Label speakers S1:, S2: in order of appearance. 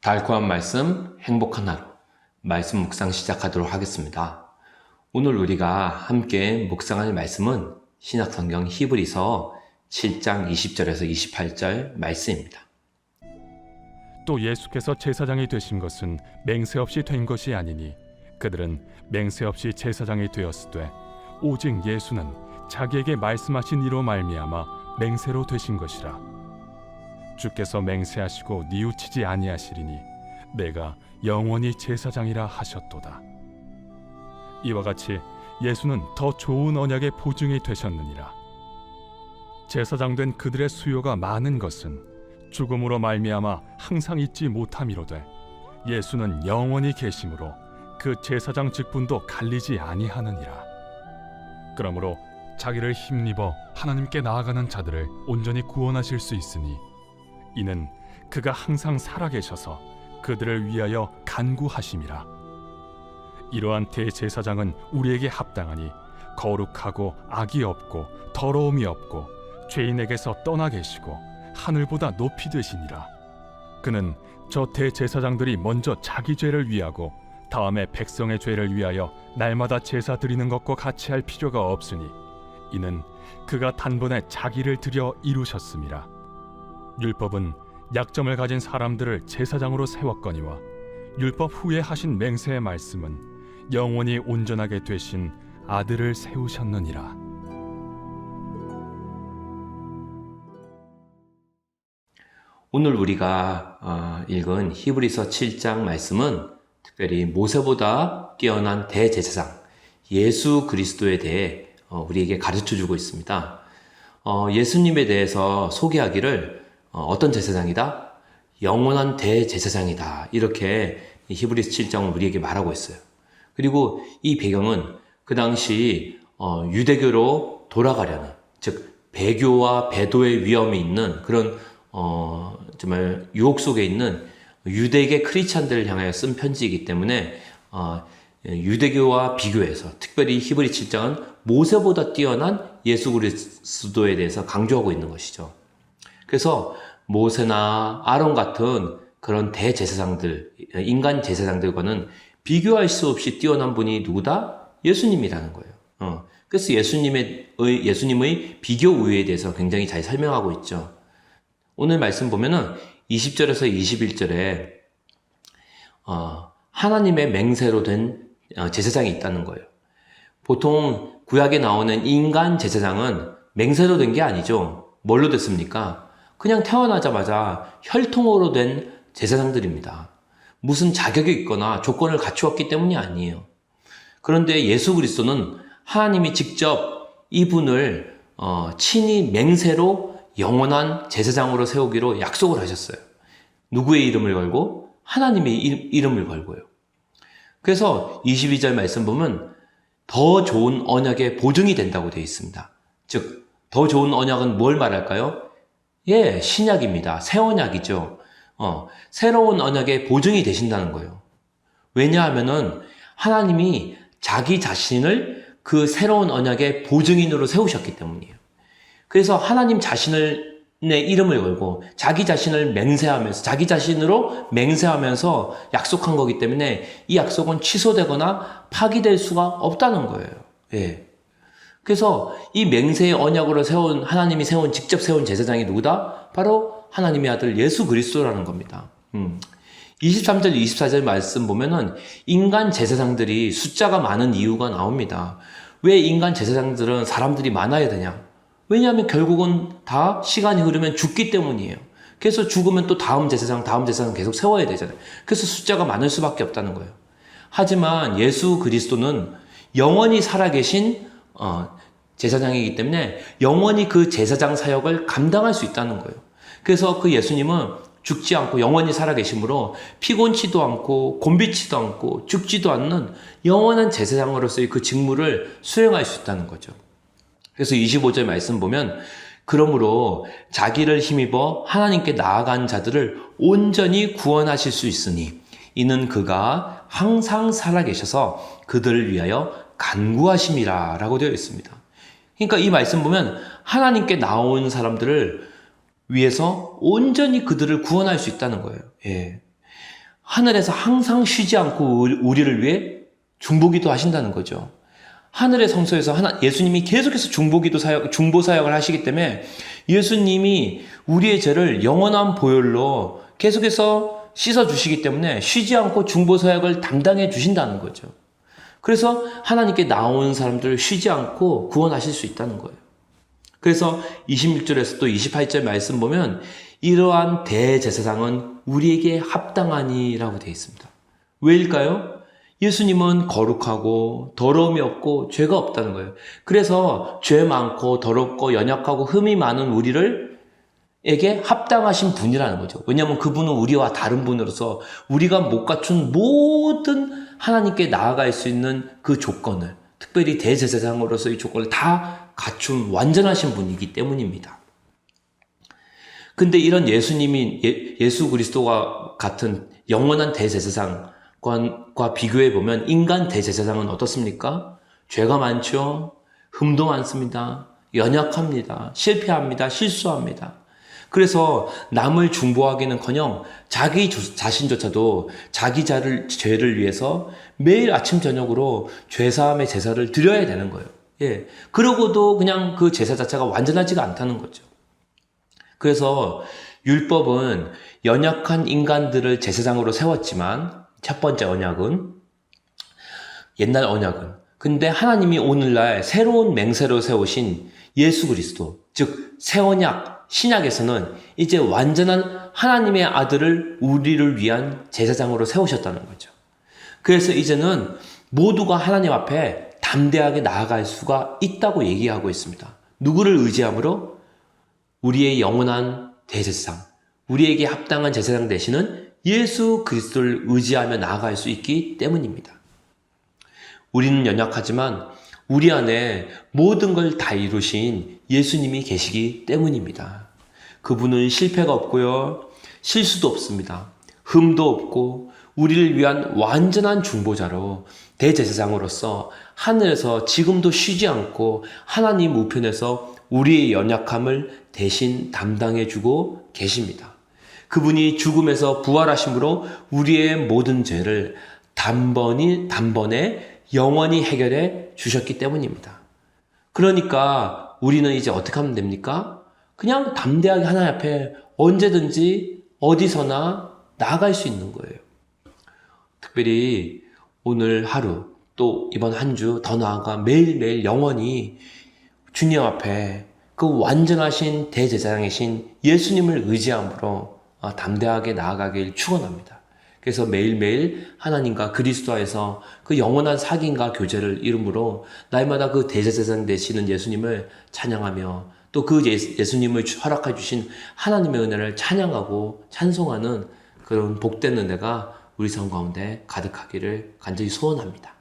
S1: 달콤한 말씀, 행복한 하루. 말씀 묵상 시작하도록 하겠습니다. 오늘 우리가 함께 묵상할 말씀은 신약성경 히브리서 7장 20절에서 28절 말씀입니다.
S2: 또 예수께서 제사장이 되신 것은 맹세 없이 된 것이 아니니 그들은 맹세 없이 제사장이 되었으되 오직 예수는 자기에게 말씀하신 이로 말미암아 맹세로 되신 것이라. 주께서 맹세하시고 뉘우치지 아니하시리니 내가 영원히 제사장이라 하셨도다. 이와 같이 예수는 더 좋은 언약의 보증이 되셨느니라. 제사장 된 그들의 수요가 많은 것은 죽음으로 말미암아 항상 잊지 못함이로되 예수는 영원히 계심으로 그 제사장 직분도 갈리지 아니하느니라. 그러므로 자기를 힘입어 하나님께 나아가는 자들을 온전히 구원하실 수 있으니 이는 그가 항상 살아계셔서 그들을 위하여 간구하심이라. 이러한 대제사장은 우리에게 합당하니 거룩하고 악이 없고 더러움이 없고 죄인에게서 떠나 계시고 하늘보다 높이 되시니라. 그는 저 대제사장들이 먼저 자기 죄를 위하고 다음에 백성의 죄를 위하여 날마다 제사 드리는 것과 같이 할 필요가 없으니 이는 그가 단번에 자기를 드려 이루셨음이라. 율법은 약점을 가진 사람들을 제사장으로 세웠거니와 율법 후에 하신 맹세의 말씀은 영원히 온전하게 되신 아들을 세우셨느니라.
S1: 오늘 우리가 읽은 히브리서 7장 말씀은 특별히 모세보다 뛰어난 대제사장 예수 그리스도에 대해 우리에게 가르쳐주고 있습니다. 예수님에 대해서 소개하기를 어떤 제사장이다? 영원한 대제사장이다. 이렇게 히브리서 7장은 우리에게 말하고 있어요. 그리고 이 배경은 그 당시 유대교로 돌아가려는, 즉 배교와 배도의 위험이 있는 그런 정말 유혹 속에 있는 유대계 크리스찬들을 향하여 쓴 편지이기 때문에 유대교와 비교해서 특별히 히브리 7장은 모세보다 뛰어난 예수 그리스도에 대해서 강조하고 있는 것이죠. 그래서 모세나 아론 같은 그런 대제사장들, 인간 제사장들과는 비교할 수 없이 뛰어난 분이 누구다? 예수님이라는 거예요. 그래서 예수님의 비교 우위에 대해서 굉장히 잘 설명하고 있죠. 오늘 말씀 보면은 20절에서 21절에 하나님의 맹세로 된 제사장이 있다는 거예요. 보통 구약에 나오는 인간 제사장은 맹세로 된 게 아니죠. 뭘로 됐습니까? 그냥 태어나자마자 혈통으로 된 제사장들입니다. 무슨 자격이 있거나 조건을 갖추었기 때문이 아니에요. 그런데 예수 그리스도는 하나님이 직접 이분을 친히 맹세로 영원한 제사장으로 세우기로 약속을 하셨어요. 누구의 이름을 걸고? 하나님의 이름을 걸고요. 그래서 22절 말씀 보면 더 좋은 언약의 보증이 된다고 되어 있습니다. 즉, 더 좋은 언약은 뭘 말할까요? 예, 신약입니다. 새 언약이죠. 새로운 언약의 보증이 되신다는 거예요. 왜냐하면은 하나님이 자기 자신을 그 새로운 언약의 보증인으로 세우셨기 때문이에요. 그래서 하나님 자신의 이름을 걸고 자기 자신을 맹세하면서 자기 자신으로 맹세하면서 약속한 거기 때문에 이 약속은 취소되거나 파기될 수가 없다는 거예요. 예. 그래서 이 맹세의 언약으로 하나님이 직접 세운 제사장이 누구다? 바로 하나님의 아들 예수 그리스도라는 겁니다. 23절, 24절 말씀 보면은 인간 제사장들이 숫자가 많은 이유가 나옵니다. 왜 인간 제사장들은 사람들이 많아야 되냐? 왜냐하면 결국은 다 시간이 흐르면 죽기 때문이에요. 그래서 죽으면 또 다음 제사장 계속 세워야 되잖아요. 그래서 숫자가 많을 수밖에 없다는 거예요. 하지만 예수 그리스도는 영원히 살아계신 제사장이기 때문에 영원히 그 제사장 사역을 감당할 수 있다는 거예요. 그래서 그 예수님은 죽지 않고 영원히 살아계심으로 피곤치도 않고 곤비치도 않고 죽지도 않는 영원한 제사장으로서의 그 직무를 수행할 수 있다는 거죠. 그래서 25절 말씀 보면 그러므로 자기를 힘입어 하나님께 나아간 자들을 온전히 구원하실 수 있으니 이는 그가 항상 살아계셔서 그들을 위하여 간구하심이라 라고 되어 있습니다. 그러니까 이 말씀 보면 하나님께 나온 사람들을 위해서 온전히 그들을 구원할 수 있다는 거예요. 예. 하늘에서 항상 쉬지 않고 우리를 위해 중보기도 하신다는 거죠. 하늘의 성소에서 예수님이 계속해서 중보 사역을 하시기 때문에 예수님이 우리의 죄를 영원한 보혈로 계속해서 씻어주시기 때문에 쉬지 않고 중보 사역을 담당해 주신다는 거죠. 그래서 하나님께 나온 사람들을 쉬지 않고 구원하실 수 있다는 거예요. 그래서 26절에서 또 28절 말씀 보면 이러한 대제사장은 우리에게 합당하니라고 되어 있습니다. 왜일까요? 예수님은 거룩하고 더러움이 없고 죄가 없다는 거예요. 그래서 죄 많고 더럽고 연약하고 흠이 많은 에게 합당하신 분이라는 거죠. 왜냐하면 그분은 우리와 다른 분으로서 우리가 못 갖춘 모든 하나님께 나아갈 수 있는 그 조건을, 특별히 대제사장으로서 이 조건을 다 갖춘 완전하신 분이기 때문입니다. 근데 이런 예수 그리스도와 같은 영원한 대제사장과 비교해 보면 인간 대제사장은 어떻습니까? 죄가 많죠. 흠도 많습니다. 연약합니다. 실패합니다. 실수합니다. 그래서 남을 중보하기는커녕 자기 자신조차도 자기 죄를 위해서 매일 아침 저녁으로 죄사함의 제사를 드려야 되는 거예요. 예. 그러고도 그냥 그 제사 자체가 완전하지가 않다는 거죠. 그래서 율법은 연약한 인간들을 제사장으로 세웠지만 첫 번째 언약은 옛날 언약은 근데 하나님이 오늘날 새로운 맹세로 세우신 예수 그리스도, 즉 새 언약 신약에서는 이제 완전한 하나님의 아들을 우리를 위한 제사장으로 세우셨다는 거죠. 그래서 이제는 모두가 하나님 앞에 담대하게 나아갈 수가 있다고 얘기하고 있습니다. 누구를 의지함으로? 우리의 영원한 대제사장, 우리에게 합당한 제사장 되시는 예수 그리스도를 의지하며 나아갈 수 있기 때문입니다. 우리는 연약하지만 우리 안에 모든 걸 다 이루신 예수님이 계시기 때문입니다. 그분은 실패가 없고요. 실수도 없습니다. 흠도 없고 우리를 위한 완전한 중보자로 대제사장으로서 하늘에서 지금도 쉬지 않고 하나님 우편에서 우리의 연약함을 대신 담당해주고 계십니다. 그분이 죽음에서 부활하심으로 우리의 모든 죄를 단번에 영원히 해결해 주셨기 때문입니다. 그러니까 우리는 이제 어떻게 하면 됩니까? 그냥 담대하게 하나님 앞에 언제든지 어디서나 나아갈 수 있는 거예요. 특별히 오늘 하루 또 이번 한 주 더 나아가 매일매일 영원히 주님 앞에 그 완전하신 대제사장이신 예수님을 의지함으로 담대하게 나아가길 축원합니다. 그래서 매일매일 하나님과 그리스도에서 그 영원한 사귐과 교제를 이루므로 날마다 그 대제사장 되시는 예수님을 찬양하며 또 그 예수님을 허락해 주신 하나님의 은혜를 찬양하고 찬송하는 그런 복된 은혜가 우리 삶 가운데 가득하기를 간절히 소원합니다.